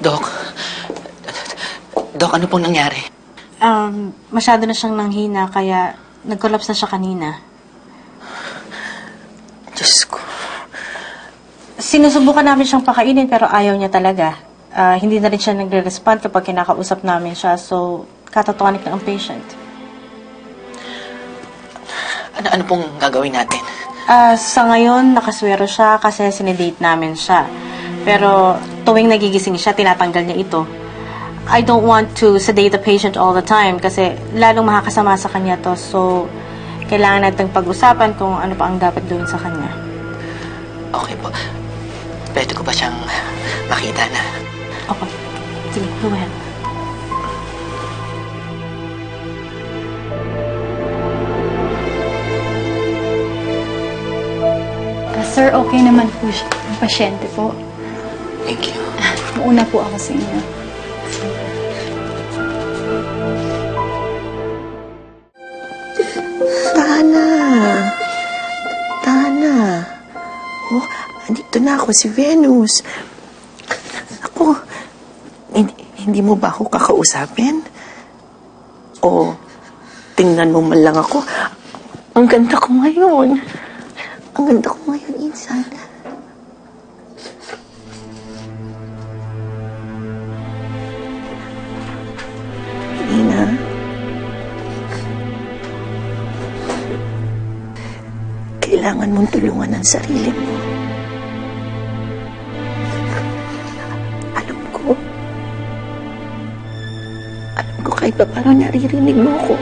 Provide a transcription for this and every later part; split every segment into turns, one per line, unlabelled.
Dok, Dok, ano pong nangyari?
Masyado na siyang nanghina, kaya nag-collapse na siya kanina.
Diyos ko.
Sinusubukan namin siyang pakainin, pero ayaw niya talaga. Hindi na rin siya nagre-respond kapag kinakausap namin siya, so catatonic na ang patient.
Ano pong gagawin natin?
Sa ngayon, nakaswero siya kasi sinidate namin siya. Pero tuwing nagigising siya, tinatanggal niya ito. I don't want to sedate the patient all the time kasi lalong makakasama sa kanya to. So, kailangan natin pag-usapan kung ano pa ang dapat gawin sa kanya.
Okay po. Pwede ko ba siyang makita na?
Okay. Sige, go ahead.
Sir, okay naman po siya. Ang pasyente po.
Thank you.
Mauna po ako sa inyo.
Tana. Oh, andito na ako, si Venus. Ako, hindi mo ba ako kakausapin? O, tingnan mo man lang ako. Ang ganda ko ngayon. Ang ganda ko ngayon, Insan. Ina. Kailangan mong tulungan ang sarili mo. Alam ko kahit pa parang naririnig mo ako.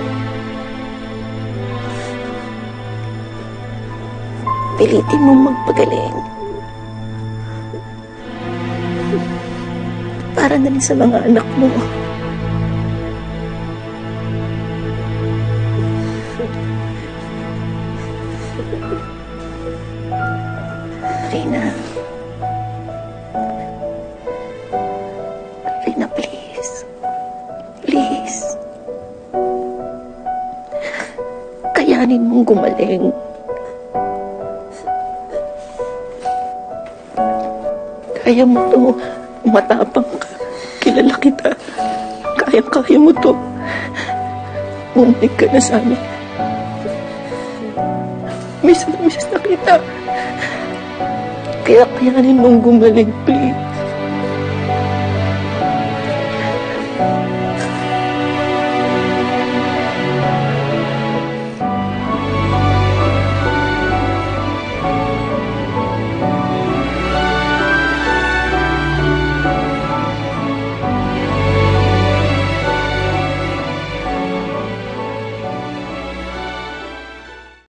Pilitin mo magpagaling. Para na rin sa mga anak mo. Rina, please. Please. Kayanin mong gumaling. Kaya mo to. Matapang ka. Kilala kita. Kaya mo to. Bumalik ka na sa amin. Miss na kita. Kaya kayanin mong gumaling, please.